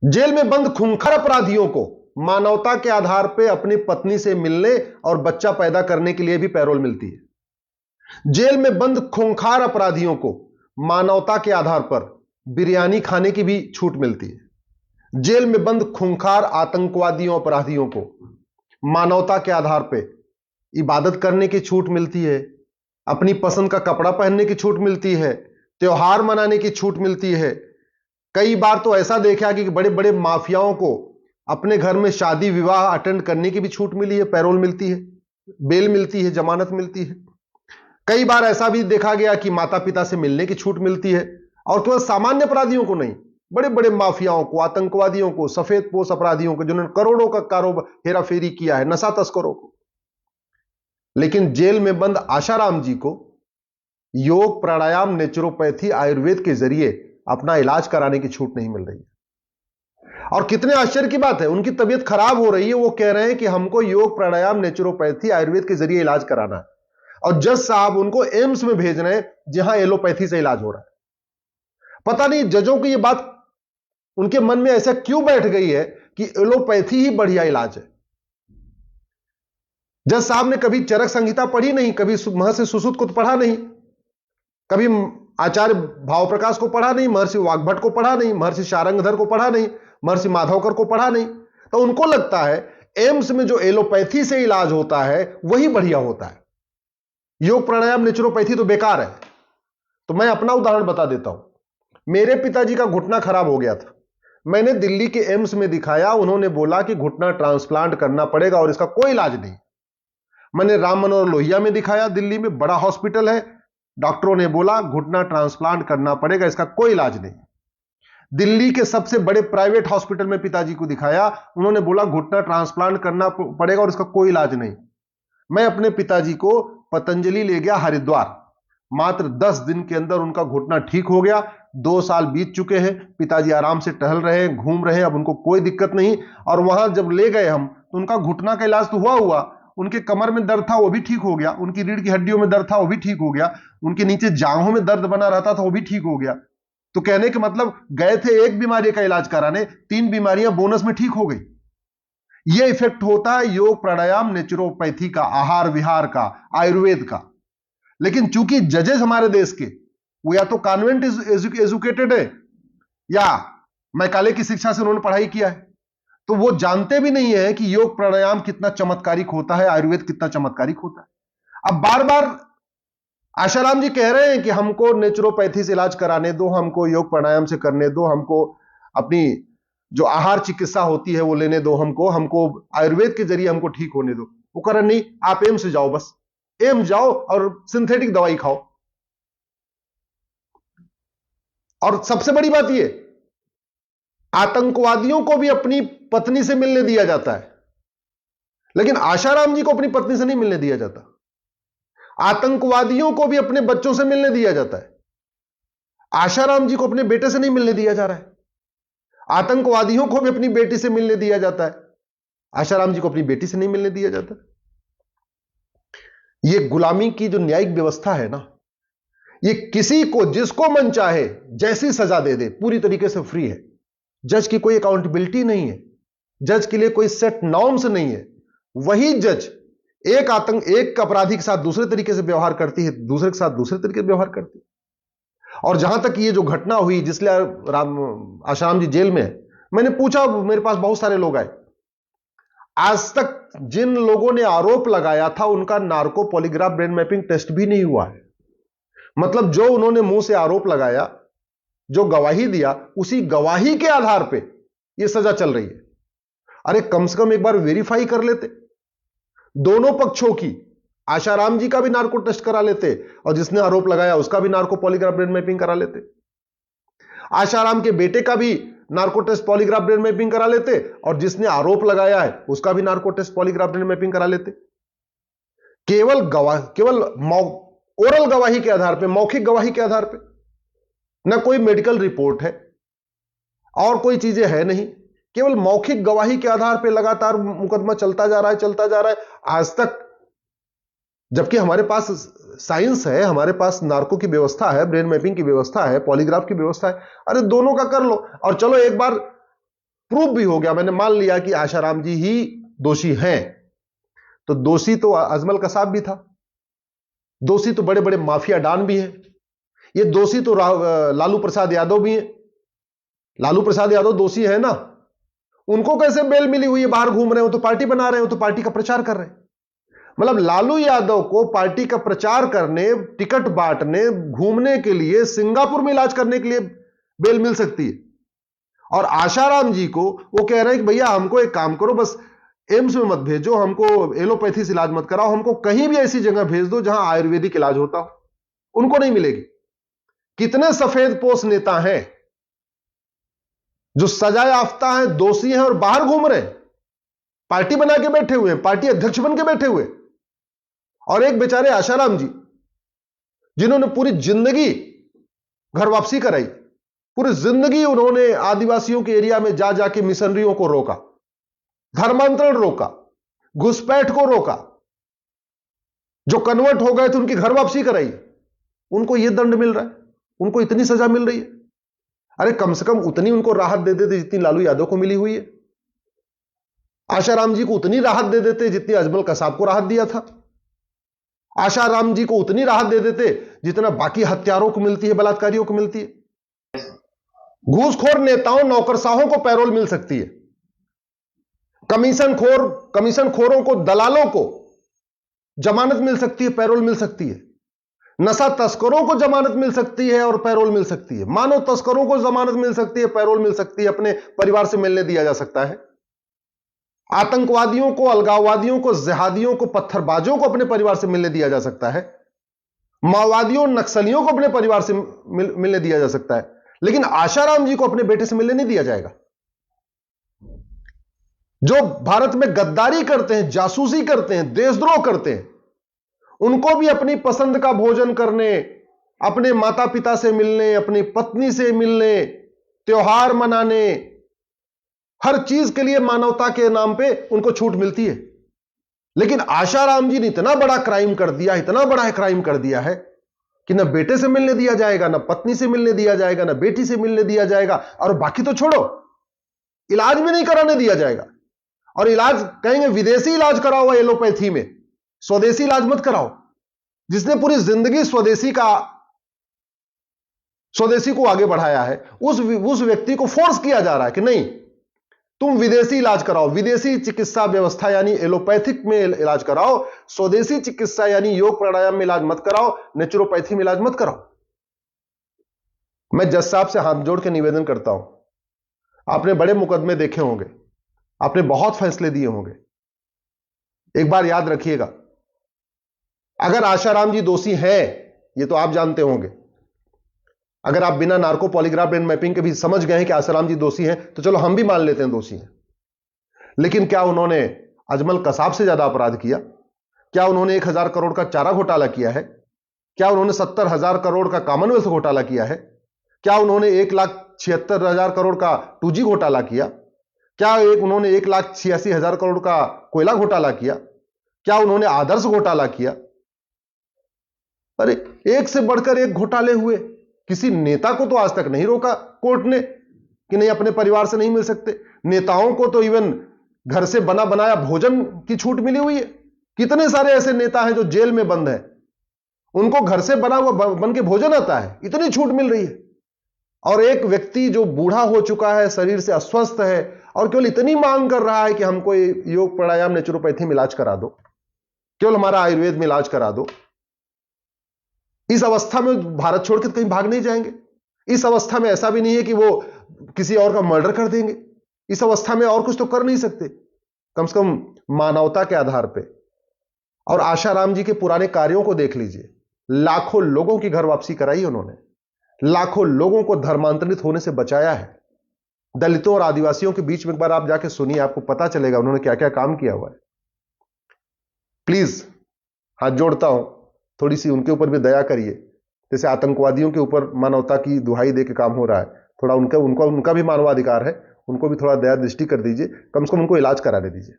Jail में बंद खूंखार अपराधियों को मानवता के आधार पर अपनी पत्नी से मिलने और बच्चा पैदा करने के लिए भी पैरोल मिलती है। जेल में बंद खूंखार अपराधियों को मानवता के आधार पर बिरयानी खाने की भी छूट मिलती है। जेल में बंद खूंखार आतंकवादियों अपराधियों को मानवता के आधार पर इबादत करने की छूट मिलती है, अपनी पसंद का कपड़ा पहनने की छूट मिलती है, त्योहार मनाने की छूट मिलती है। कई बार तो ऐसा देखा कि बड़े बड़े माफियाओं को अपने घर में शादी विवाह अटेंड करने की भी छूट मिली है, पैरोल मिलती है, बेल मिलती है, जमानत मिलती है। कई बार ऐसा भी देखा गया कि माता पिता से मिलने की छूट मिलती है, और केवल सामान्य अपराधियों को नहीं, बड़े बड़े माफियाओं को, आतंकवादियों को, सफेदपोश अपराधियों को, जिन्होंने करोड़ों का कारोबार हेराफेरी किया है, नशा तस्करों को। लेकिन जेल में बंद आशाराम जी को योग, प्राणायाम, नेचुरोपैथी, आयुर्वेद के जरिए अपना इलाज कराने की छूट नहीं मिल रही है। और कितने आश्चर्य की बात है, उनकी तबीयत खराब हो रही है, वो कह रहे हैं कि हमको योग, प्राणायाम, नेचुरोपैथी, आयुर्वेद के जरिए इलाज कराना है, और जज साहब उनको एम्स में भेज रहे हैं जहां एलोपैथी से इलाज हो रहा है। पता नहीं जजों की यह बात उनके मन में ऐसा क्यों बैठ गई है कि एलोपैथी ही बढ़िया इलाज है। जज साहब ने कभी चरक संहिता पढ़ी नहीं, कभी महर्षि सुश्रुत को पढ़ा नहीं, कभी आचार्य भाव प्रकाश को पढ़ा नहीं, महर्षि वाग्भट को पढ़ा नहीं, महर्षि शारंगधर को पढ़ा नहीं, महर्षि माधवकर को पढ़ा नहीं। तो उनको लगता है एम्स में जो एलोपैथी से इलाज होता है वही बढ़िया होता है, योग, प्राणायाम, नेचुरोपैथी तो बेकार है। तो मैं अपना उदाहरण बता देता हूं। मेरे पिताजी का घुटना खराब हो गया था, मैंने दिल्ली के एम्स में दिखाया, उन्होंने बोला कि घुटना ट्रांसप्लांट करना पड़ेगा और इसका कोई इलाज नहीं। मैंने राम मनोहर लोहिया में दिखाया, दिल्ली में बड़ा हॉस्पिटल है, डॉक्टरों ने बोला घुटना ट्रांसप्लांट करना पड़ेगा, इसका कोई इलाज नहीं। दिल्ली के सबसे बड़े प्राइवेट हॉस्पिटल में पिताजी को दिखाया, उन्होंने बोला घुटना ट्रांसप्लांट करना पड़ेगा और इसका कोई इलाज नहीं। मैं अपने पिताजी को पतंजलि ले गया हरिद्वार, मात्र 10 दिन के अंदर उनका घुटना ठीक हो गया। 2 साल बीत चुके हैं, पिताजी आराम से टहल रहे हैं, घूम रहे हैं, अब उनको कोई दिक्कत नहीं। और वहां जब ले गए हम तो उनका घुटना का इलाज तो हुआ, उनके कमर में दर्द था वो भी ठीक हो गया, उनकी रीढ़ की हड्डियों में दर्द था वो भी ठीक हो गया, उनके नीचे जांघों में दर्द बना रहता था वो भी ठीक हो गया। तो कहने के मतलब गए थे एक बीमारी का इलाज कराने, 3 बीमारियां बोनस में ठीक हो गई। यह इफेक्ट होता है योग, प्राणायाम, नेचुरोपैथी का, आहार विहार का, आयुर्वेद का। लेकिन चूंकि जजेस हमारे देश के वो या तो कॉन्वेंट एजुकेटेड है या मैकाले की शिक्षा से उन्होंने पढ़ाई किया है, तो वो जानते भी नहीं है कि योग प्राणायाम कितना चमत्कारिक होता है, आयुर्वेद कितना चमत्कारिक होता है। अब बार बार आशाराम जी कह रहे हैं कि हमको नेचुरोपैथी से इलाज कराने दो, हमको योग प्राणायाम से करने दो, हमको अपनी जो आहार चिकित्सा होती है वो लेने दो, हमको आयुर्वेद के जरिए हमको ठीक होने दो। वो कह रहे नहीं, आप एम्स से जाओ, बस एम्स जाओ और सिंथेटिक दवाई खाओ। और सबसे बड़ी बात यह, आतंकवादियों को भी अपनी पत्नी से मिलने दिया जाता है, लेकिन आशाराम जी को अपनी पत्नी से नहीं मिलने दिया जाता। आतंकवादियों को भी अपने बच्चों से मिलने दिया जाता है, आशाराम जी को अपने बेटे से नहीं मिलने दिया जा रहा है। आतंकवादियों को भी अपनी बेटी से मिलने दिया जाता है, आशाराम जी को अपनी बेटी से नहीं मिलने दिया जाता। यह गुलामी की जो न्यायिक व्यवस्था है ना, यह किसी को जिसको मन चाहे जैसी सजा दे दे, पूरी तरीके से फ्री है। जज की कोई अकाउंटेबिलिटी नहीं है, जज के लिए कोई सेट नॉर्म्स नहीं है। वही जज एक अपराधी के साथ दूसरे तरीके से व्यवहार करती है, दूसरे के साथ दूसरे तरीके से व्यवहार करती है। और जहां तक ये जो घटना हुई जिसलिए आशाराम जी जेल में है, मैंने पूछा, मेरे पास बहुत सारे लोग आए, आज तक जिन लोगों ने आरोप लगाया था उनका narco polygraph brain mapping test भी नहीं हुआ है। मतलब जो उन्होंने मुंह से आरोप लगाया, जो गवाही दिया, उसी गवाही के आधार पे यह सजा चल रही है। अरे कम से कम एक बार वेरीफाई कर लेते, दोनों पक्षों की, आशाराम जी का भी नार्को टेस्ट करा लेते और जिसने आरोप लगाया उसका भी नार्को पॉलीग्राफ ब्रेन मैपिंग करा लेते। आशाराम के बेटे का भी narco test polygraph brain mapping करा लेते और जिसने आरोप लगाया है उसका भी narco test polygraph brain mapping करा लेते। केवल ओरल गवाही के आधार पे, मौखिक गवाही के आधार पे, ना कोई मेडिकल रिपोर्ट है और कोई चीजें है नहीं, केवल मौखिक गवाही के आधार पे लगातार मुकदमा चलता जा रहा है। आज तक जबकि हमारे पास साइंस है, हमारे पास नार्को की व्यवस्था है, ब्रेन मैपिंग की व्यवस्था है, पॉलीग्राफ की व्यवस्था है। अरे दोनों का कर लो, और चलो एक बार प्रूफ भी हो गया, मैंने मान लिया कि आशाराम जी ही दोषी हैं, तो दोषी तो अजमल कसाब भी था, दोषी तो बड़े बड़े माफिया डॉन भी हैं, ये दोषी तो लालू प्रसाद यादव भी हैं। लालू प्रसाद यादव दोषी है ना, उनको कैसे बेल मिली हुई है, बाहर घूम रहे हो तो पार्टी बना रहे हो, तो पार्टी का प्रचार कर रहे हैं। मतलब लालू यादव को पार्टी का प्रचार करने, टिकट बांटने, घूमने के लिए, सिंगापुर में इलाज करने के लिए बेल मिल सकती है, और आशाराम जी को वो कह रहे हैं कि भैया हमको एक काम करो, बस एम्स में मत भेजो, हमको एलोपैथी से इलाज मत कराओ, हमको कहीं भी ऐसी जगह भेज दो जहां आयुर्वेदिक इलाज होता हो। उनको नहीं मिलेगी। कितने सफेद पोश नेता हैं जो सजा याफ्ता हैं, दोषी हैं और बाहर घूम रहे हैं, पार्टी बना के बैठे हुए हैं, पार्टी अध्यक्ष बन के बैठे हुए, और एक बेचारे आशाराम जी जिन्होंने पूरी जिंदगी घर वापसी कराई, पूरी जिंदगी उन्होंने आदिवासियों के एरिया में जा जाके मिशनरियों को रोका, धर्मांतरण रोका, घुसपैठ को रोका, जो कन्वर्ट हो गए थे उनकी घर वापसी कराई, उनको यह दंड मिल रहा है, उनको इतनी सजा मिल रही है। अरे कम से कम उतनी उनको राहत दे देते जितनी लालू यादव को मिली हुई है। आशाराम जी को उतनी राहत दे देते जितनी अजमल कसाब को राहत दिया था। आशाराम जी को उतनी राहत दे देते जितना बाकी हत्यारों को मिलती है, बलात्कारियों को मिलती है। घूसखोर नेताओं, नौकरशाहों को पैरोल मिल सकती है, कमीशनखोरों को, दलालों को जमानत मिल सकती है, पैरोल मिल सकती है। नशा तस्करों को जमानत मिल सकती है और पैरोल मिल सकती है। मानव तस्करों को जमानत मिल सकती है, पैरोल मिल सकती है, अपने परिवार से मिलने दिया जा सकता है। आतंकवादियों को, अलगाववादियों को, जिहादियों को, पत्थरबाजों को अपने परिवार से मिलने दिया जा सकता है। माओवादियों, नक्सलियों को अपने परिवार से मिलने दिया जा सकता है, लेकिन आशाराम जी को अपने बेटे से मिलने नहीं दिया जाएगा। जो भारत में गद्दारी करते हैं, जासूसी करते हैं, देशद्रोह करते हैं, उनको भी अपनी पसंद का भोजन करने, अपने माता पिता से मिलने, अपनी पत्नी से मिलने, त्योहार मनाने, हर चीज के लिए मानवता के नाम पे उनको छूट मिलती है। लेकिन आशाराम जी ने इतना बड़ा क्राइम कर दिया, इतना बड़ा क्राइम कर दिया है कि ना बेटे से मिलने दिया जाएगा, ना पत्नी से मिलने दिया जाएगा, ना बेटी से मिलने दिया जाएगा, और बाकी तो छोड़ो, इलाज भी नहीं कराने दिया जाएगा। और इलाज कहेंगे विदेशी इलाज कराओ, एलोपैथी में स्वदेशी इलाज मत कराओ। जिसने पूरी जिंदगी स्वदेशी को आगे बढ़ाया है, उस व्यक्ति को फोर्स किया जा रहा है कि नहीं, तुम विदेशी इलाज कराओ, विदेशी चिकित्सा व्यवस्था यानी एलोपैथिक में इलाज कराओ, स्वदेशी चिकित्सा यानी योग प्राणायाम में इलाज मत कराओ, नेचुरोपैथी में इलाज मत कराओ। मैं जज साहब से हाथ जोड़ के निवेदन करता हूं, आपने बड़े मुकदमे देखे होंगे, आपने बहुत फैसले दिए होंगे, एक बार याद रखिएगा, अगर आशाराम जी दोषी हैं, ये तो आप जानते होंगे, अगर आप बिना नार्को पॉलीग्राफ ब्रेन मैपिंग के भी समझ गए हैं कि आशाराम जी दोषी हैं, तो चलो हम भी मान लेते हैं दोषी हैं। लेकिन क्या उन्होंने अजमल कसाब से ज्यादा अपराध किया? क्या उन्होंने 1,000 करोड़ का चारा घोटाला किया है? क्या उन्होंने 70,000 करोड़ का कॉमनवेल्थ घोटाला किया है? क्या उन्होंने 1,76,000 करोड़ का 2G घोटाला किया? क्या उन्होंने 1,86,000 करोड़ का कोयला घोटाला किया? क्या उन्होंने आदर्श घोटाला किया? अरे एक से बढ़कर एक घोटाले हुए। किसी नेता को तो आज तक नहीं रोका कोर्ट ने कि नहीं अपने परिवार से नहीं मिल सकते। नेताओं को तो इवन घर से बना बनाया भोजन की छूट मिली हुई है। कितने सारे ऐसे नेता हैं जो जेल में बंद हैं, उनको घर से बना हुआ बन के भोजन आता है, इतनी छूट मिल रही है। और एक व्यक्ति जो बूढ़ा हो चुका है, शरीर से अस्वस्थ है, और केवल इतनी मांग कर रहा है कि हमको योग प्राणायाम नेचुरोपैथी में इलाज करा दो, केवल हमारा आयुर्वेद में इलाज करा दो। इस अवस्था में भारत छोड़ के कहीं भाग नहीं जाएंगे। इस अवस्था में ऐसा भी नहीं है कि वो किसी और का मर्डर कर देंगे। इस अवस्था में और कुछ तो कर नहीं सकते, कम से कम मानवता के आधार पे। और आशाराम जी के पुराने कार्यों को देख लीजिए, लाखों लोगों की घर वापसी कराई उन्होंने, लाखों लोगों को धर्मांतरित होने से बचाया है। दलितों और आदिवासियों के बीच में एक बार आप जाके सुनिए, आपको पता चलेगा उन्होंने क्या क्या काम किया हुआ है। प्लीज हाथ जोड़ता हूं, थोड़ी सी उनके ऊपर भी दया करिए। जैसे आतंकवादियों के ऊपर मानवता की दुहाई दे के काम हो रहा है, थोड़ा उनका भी मानवाधिकार है, उनको भी थोड़ा दया दृष्टि कर दीजिए, कम से कम उनको इलाज कराने दीजिए।